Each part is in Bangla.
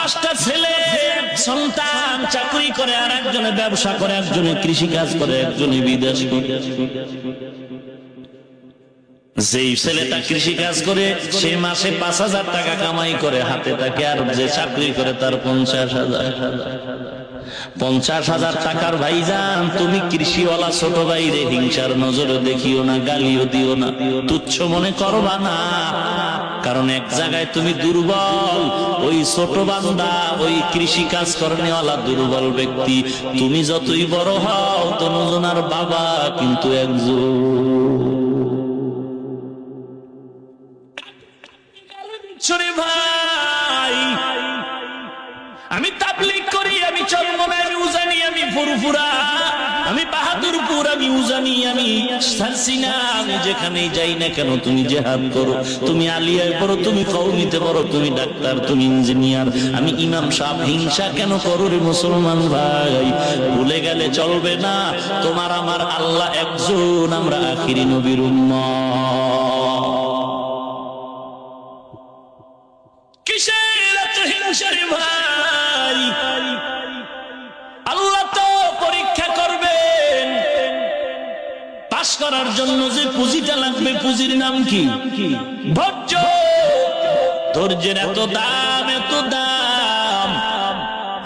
5টা ছেলে সন্তান চাকরি করে, আর একজনে ব্যবসা করে, একজনে কৃষি কাজ করে, একজনে বিদেশ করে। যেই ছেলেটা কৃষি কাজ করে সে মাসে 5,000 টাকা কামাই করে হাতে থাকে, আর যে চাকরি করে তার 50,000 টাকার ভাইজান। তুমি কৃষিওয়ালা ছোট ভাইরে হিংসার নজরে দেখিও না, গালিও দিও না, তুচ্ছ মনে করবা না। কারণ এক জায়গায় তুমি দুর্বল, ওই ছোট বান্দা, ওই কৃষি কাজ করেওয়ালা দুর্বল ব্যক্তি। তুমি যতই বড় হও, তনুজনার বাবা কিন্তু একজন। ভাই আমি তাবলীগ করি, আমি চরমনাই, আমি উজানি, আমি ফুরফুরা, আমি বাহাদুরপুর, আমি উজানি, আমি সারসিনা, আমি যেখানেই যাই না কেন তুমি জিহাদ করো, তুমি আলিয়ায় পড়ো, তুমি কওমিতে পড়ো, তুমি ডাক্তার, তুমি ইঞ্জিনিয়ার, আমি ইমাম সাহেব। হিংসা কেন করো রে মুসলমান ভাই? ভুলে গেলে চলবে না, তোমার আমার আল্লাহ একজন, আমরা আখিরি নবীর উম্মত। কিসের এত হিংসা রে ভাই? আল্লাহ তো পরীক্ষা করবেন, পাস করার জন্য যে পুঁজিটা লাগবে, পুঁজির নাম কি? ধৈর্য। ধৈর্যের এত দাম, এত দাম।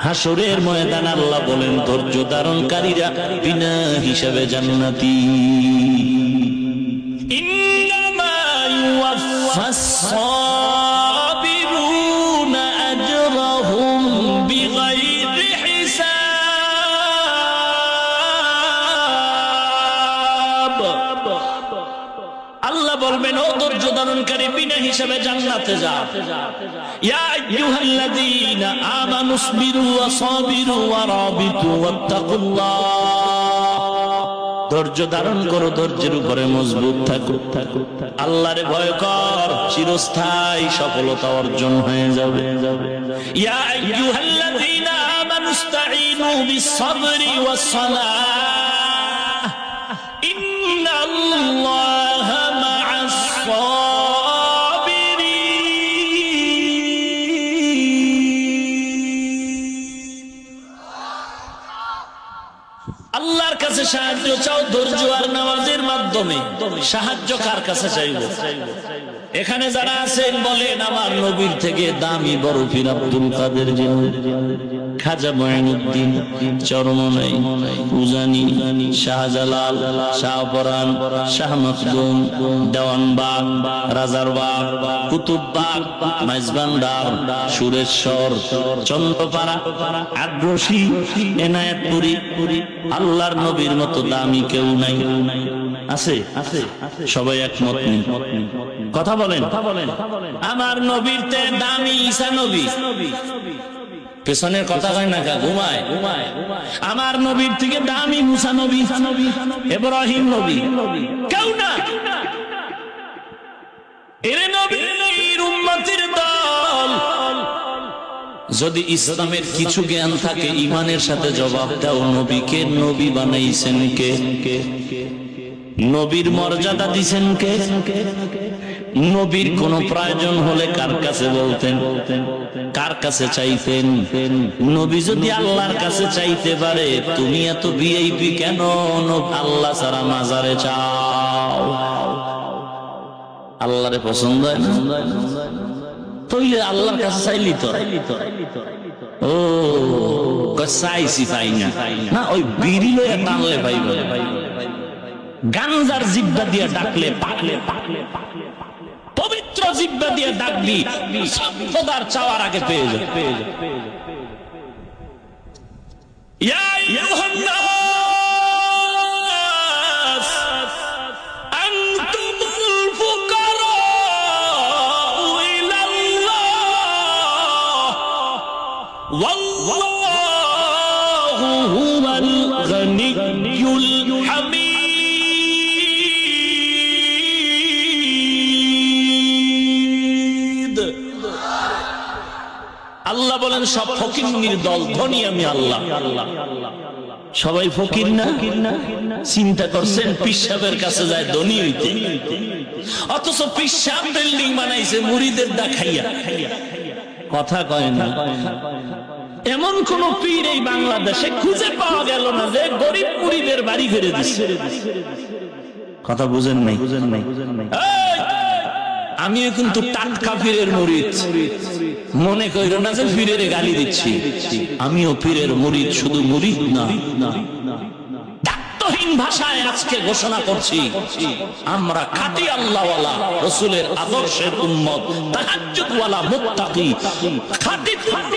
হাসরের ময়দান আল্লাহ বলেন ধৈর্য ধারণকারীরা বিনা হিসাবে জান্নাতি। ইন্নামা ইউওয়াফাস সাবিরুনা আজরাহুম বিগাইরি হিসাব। আল্লাহ বলবেন ও ধৈর্য ধারণকারী, বিনা হিসাবে জান্নাতে যা। ইয়া আইয়ুহাল্লাযীনা আমানুসবিরু ওয়া সাবিরু ওয়া রাবিতু ওয়াত্তাকুল্লাহ। ধৈর্য ধারণ করো, ধৈর্যের উপরে মজবুত থাকো, আল্লাহরে ভয় কর, চিরস্থায়ী সফলতা অর্জন হয়ে যাবে। ইয়া আইয়ুহাল্লাযীনা আমানুস্তাঈনু বিস-সাবরি ওয়াস-সালাহ ইন্নাল্লাহা আল্লাহর কাছে সাহায্য চাও ধৈর্য আর নামাজের মাধ্যমে। সাহায্য কার কাছে চাইবো? এখানে যারা আছেন বলেন আমার নবীর থেকে দামি বরফির আব্দুল কাদের জিলানী, খাজা মঈনুদ্দিন, চরমনাই, উজানি, শাহজালাল, শাহপরান, শাহ মখদুম, দেওয়ানবাগ, রাজারবাগ, কুতুববাগ, মাইজভান্ডার, সুরেশ্বর, চন্দ্রপাড়া, আগ্রসী, এনায়েতপুরী, আল্লাহর নবীর মতো দামি কেউ নাই। আছে? সবাই একমত নেই? কথা বলেন। আমার নবীর তে দামি ঈসা নবী। পেছনের কথা কয় না, ঘুমায়। আমার নবীর থেকে দামি মুসা নবী, ইব্রাহিম নবী কেউ না। এরে নবীর উম্মতের দল। যদি ইসলামের কিছু জ্ঞান থাকে ইমানের সাথে জবাব দাও, নবীকে নবী বানাইছেন কে? নবীর মর্যাদা দিছেন কে? নবীর কোন প্রয়োজন হলে কার কাছে বলতেন, কার কাছে চাইতেন? নবী যদি আল্লাহর কাছে চাইতে পারে, তুমি এত ভিআইপি কেন আল্লাহ ছাড়া মাজারে চাও? আল্লাহরে পছন্দ হয় না? তাইলে আল্লাহর কাছে চাইলি তো। ও চাইছি পাই না, ওই বিড়ি লয়ে টানলে পাইব, গাঞ্জার জিব্বা দিয়ে ডাকলে পাকলে, পবিত্র জিব্বা দিয়ে ডাকবি, খোদার চাওয়ার আগে পেয়ে যাবে। ইয়া আইয়ুহান নাস আনতুমুল ফুকারা ইলাল্লাহ ওয়াল্লাহু হুয়াল গনিয়্যুল হামিদ। আল্লাহ বলেন সব ফকির দল, ধনী আমি আল্লাহ। সবাই ফকির না? চিন্তা করছেন পীর সাহেবের কাছে যায় ধনী হইতে, অথচ পীর সাহেব বিল্ডিং বানাইছে মুরিদের দেখাইয়া। কথা কয় না। এমন কোন পীর এই বাংলাদেশে খুঁজে পাওয়া গেল না যে গরিব মুরিদের বাড়ি ফিরে দিচ্ছে। কথা বুঝেন নাই? আমিও কিন্তু টাটকা পীরের মুরিদ, মনে কইরো না যে পীরের গালি দিচ্ছি। আমিও পীরের মুরিদ, শুধু মুরিদ না, দায়িত্বহীন ভাষায় আজকে ঘোষণা করছি আমরা খাঁটি আল্লাহওয়ালা, রাসূলের আদর্শের উম্মত, তাহাজ্জুদওয়ালা মুত্তাকি, খাঁটি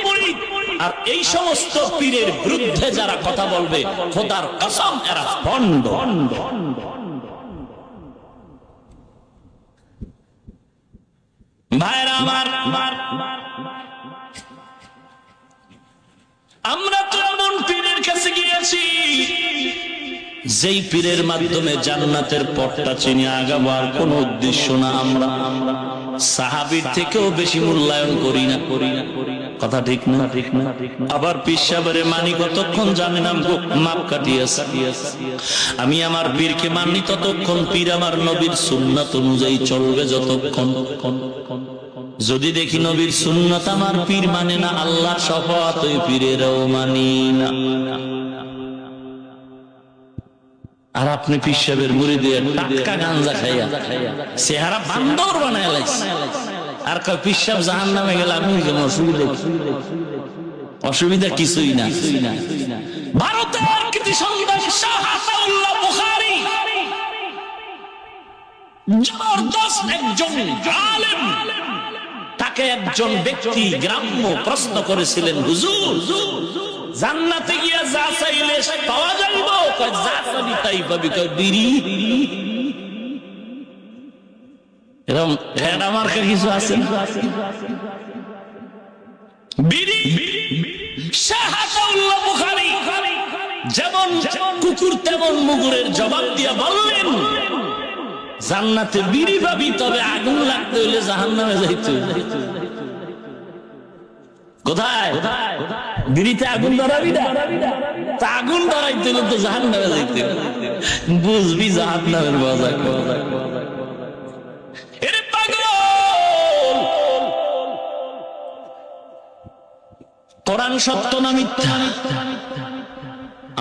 মুরিদ। আর এই সমস্ত পীরের বিরুদ্ধে যারা কথা বলবে, খোদার কসম এরা ভণ্ড। ভাইরা আমার, আমরা তো এমন পীরের কাছে গিয়েছি যেই পীরের মাধ্যমে জান্নাতের পথটা চিনে আগাবো, আর কোন উদ্দেশ্য না। আমরা সাহাবীর থেকেও বেশি মূল্যায়ন করি না। কথা ঠিক না? আবার পীর সাহেবের মানি কতক্ষণ জানে না, মাপ কাটিয়েছে। আমি আমার পীরকে মানি ততক্ষণ, পীর আমার নবীর সুন্নাত অনুযায়ী চলবে যতক্ষণ। যদি দেখি নবীর সুন্নাত আমার পীর মানে না, আল্লাহ শপথ ওই পীরেরও মানি না। আর আপনি পীর সাহেবের মুরিদের টাটকা গাঞ্জা খাইয়া চেহারা বান্দর বানায় লাইছে, আর কয় পীর সাহেব জাহান্নামে গেলে আমি অসুবিধা কিছুই না। ভারতের কৃতি সন্তান শাহ আতাউল্লাহ বুখারী জবরদস্ত একজন আলেম, তাকে একজন ব্যক্তি গ্রাম্য প্রশ্ন করেছিলেন, হুজুর জান্নাতে গিয়া যা চাইলে পাওয়া যাইব? কয় যা চাবি তাই পাবি। কয় বিড়ি? এরকম ঠেডা মার্কা কিছু আছে? বিড়ি? শাহ আতাউল্লাহ বুখারী যেমন কুকুর তেমন মুগুরের জবাব দিয়া বললেন, জান্নাতে বিড়ি পাবি, তবে আগুন লাগতে হইলে জাহান্নামে যাইতে হইবে। কোথায়? বিড়িতে আগুন ধরাবি না, তা আগুন ধরাইতে হলে তো জাহান্নামে যাইতে বুঝবি জাহান্নামের মজা। এরে পাগল, কোরআন সত্য না মিথ্যা?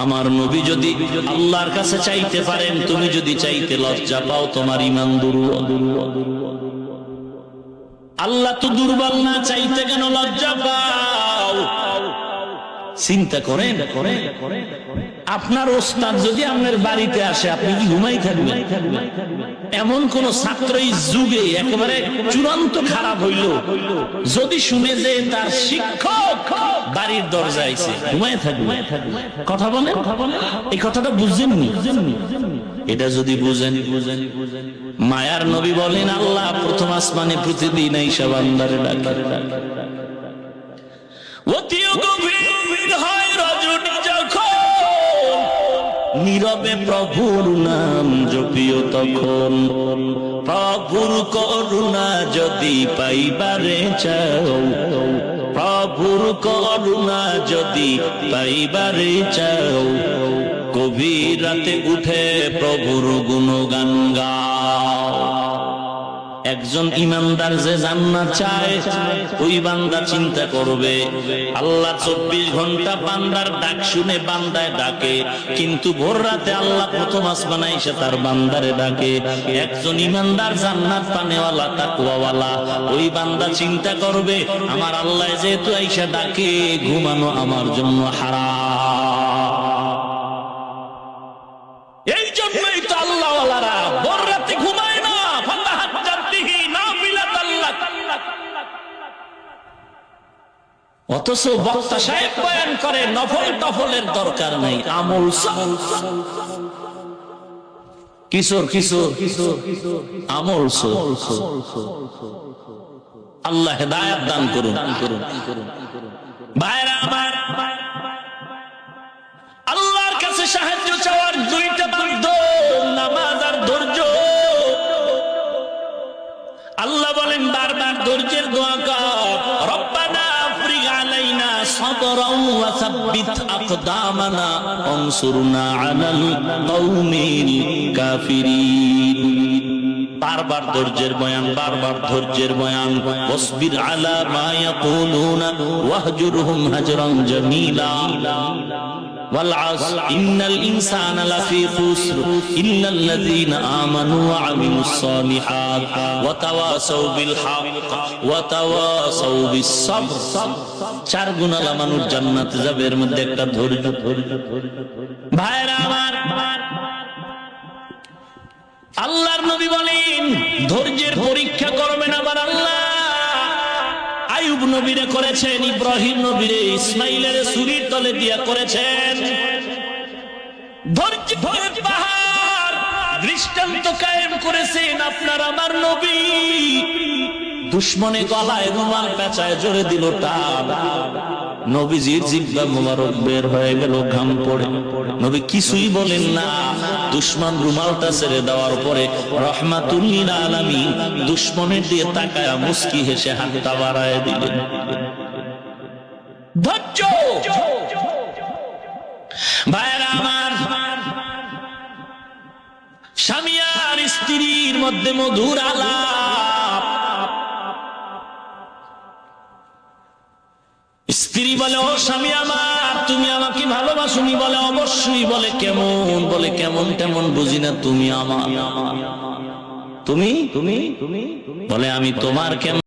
আমার নবী যদি আল্লাহর কাছে চাইতে পারেন, তুমি যদি চাইতে লজ্জা পাও, তোমার ঈমান দুর্বল। আল্লাহ তো দুর্বল না, চাইতে কেন লজ্জা পাও? চিন্তা করেন, আপনার ওস্তাদ যদি আপনার বাড়িতে আসে, আপনি কি ঘুমাই থাকবেন? এমন কোন ছাত্র এই যুগে একেবারে চূড়ান্ত খারাপ হইল যদি শুনে যে তার শিক্ষক বাড়ির দরজায় আইছে, ঘুমাই থাকবে? কথা বলে, এই কথাটা বুঝেননি? এটা যদি বুঝেন, মায়ার নবী বলেন, আল্লাহ প্রথম আসমানে প্রতিদিন আইসা বান্দারে ডাকে। নীরবে প্রভুর নাম জপিও তখন, প্রভুর করুণা যদি পাইবারে চাও, প্রভুর করুণা যদি পাইবারে চাও, গভীর রাতে উঠে প্রভুর গুণগান গাও। একজন ইমানদার যে জান্নাত চায়, ওই বান্দা চিন্তা করবে, আল্লাহ 24 ঘন্টা বান্দার ডাক শুনে বান্দায় ডাকে, কিন্তু ভোর রাতে আল্লাহ প্রথম আসমানে এসে তার বান্দারে ডাকে। একজন ইমানদার জান্নাত পানেওয়ালা, তাকওয়াওয়ালা, ওই বান্দা চিন্তা করবে, আমার আল্লাহ যেহেতু আইসা ডাকে, ঘুমানো আমার জন্য হারাম। এই জন্যই তো আল্লাহওয়ালারা ভোর রাতে ঘুমায় না, অথচ বক্তা সাহেব বয়ান করে নফল টফলের দরকার নাই, আমল কিশোর কিশোর আমল। আল্লাহ হেদায়েত দান করুন। ভাইরা আমার, আল্লাহর কাছে সাহায্য চাওয়ার দুইটা মাধ্যম, নামাজ আর ধৈর্য। আল্লাহ বলেন বারবার ধৈর্যের দোয়া কর, রব্বানা আফরিগ আলাইনা সাবরান ওয়া সাব্বিত আকদামানা ওয়ানসুরনা আলাল কওমিল কাফিরিন। বারবার ধৈর্যের বয়ান, বারবার ধৈর্যের বয়ান। ওয়াসবির আলা মা ইয়াকুলুনা ওয়াহজুরহুম হাজরান জামিলা ওয়াল আসর ইন্নাল ইনসানা লাফি খুসর ইল্লাল লাযিনা আমানু ওয়া আমিলুস সালিহাত ওয়া তাওয়াসাউ বিল হক ওয়া তাওয়াসাউ বিস সাবর। চার গুণালা মানুষ জান্নাতে যাবে, এর মধ্যে একটা ধৈর্য। ভাইরা আমার, আল্লাহর নবী বলেন ধৈর্যের পরীক্ষা করবেন আমার আল্লাহ। আইয়ুব নবীরে করেছেন, ইব্রাহিম নবীরে, ইসমাইলের চুরির তলে দিয়া করেছেন। ধৈর্যের পাহাড় দৃষ্টান্ত কায়েম করেছেন আপনার আমার নবী। দুশ্মনে গলায় রুমাল পেঁচায় জোরে দিল টান, নবীজির জিহ্বা মোবারক বের হয়ে গেল ঘাম পড়ে। নবী কিছুই বলেন না। দুশ্মন রুমালটা ছেড়ে দেওয়ার পরে রহমাতুল লিল আলামিন দুশ্মনের দিয়ে তাকায়া মুস্কি হেসে হাতটা বাড়ায় দিলেন। ধৈর্য। ভাইরা আমার, স্বামী আর স্ত্রীর মধ্যে মধুর আলাপ। স্ত্রী বলে, ও স্বামী আমার, তুমি আমাকে ভালোবাসুনি? বলে অবশ্যই। বলে কেমন? বলে কেমন তেমন বুঝি না, তুমি আমার। তুমি বলে আমি তোমার কেমন